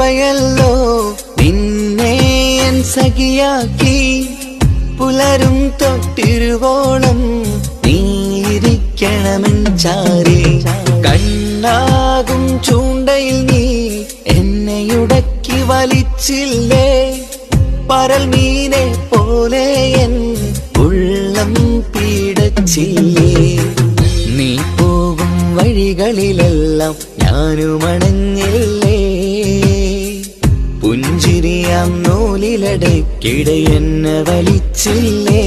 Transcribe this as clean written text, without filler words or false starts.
കൃപയല്ലോ നിന്നെ എൻ സഖിയാക്കി. പുലരും തൊട്ടിരുവോളം നീയിരിക്കണമെൻ ചാരി. കണ്ണാകും ചൂണ്ടയിൽ നീ എന്നെയുടക്കി വലിച്ചില്ലേ. പരൽ മീനെ പോലെ എൻ ഉള്ളം പീഡച്ചില്ലേ. നീ പോകും വഴികളിലെല്ലാം ഞാനുമണഞ്ഞില്ലേ. പുഞ്ചിരിയാം നൂലിലടക്കിടെ എന്നെ വലിച്ചില്ലേ.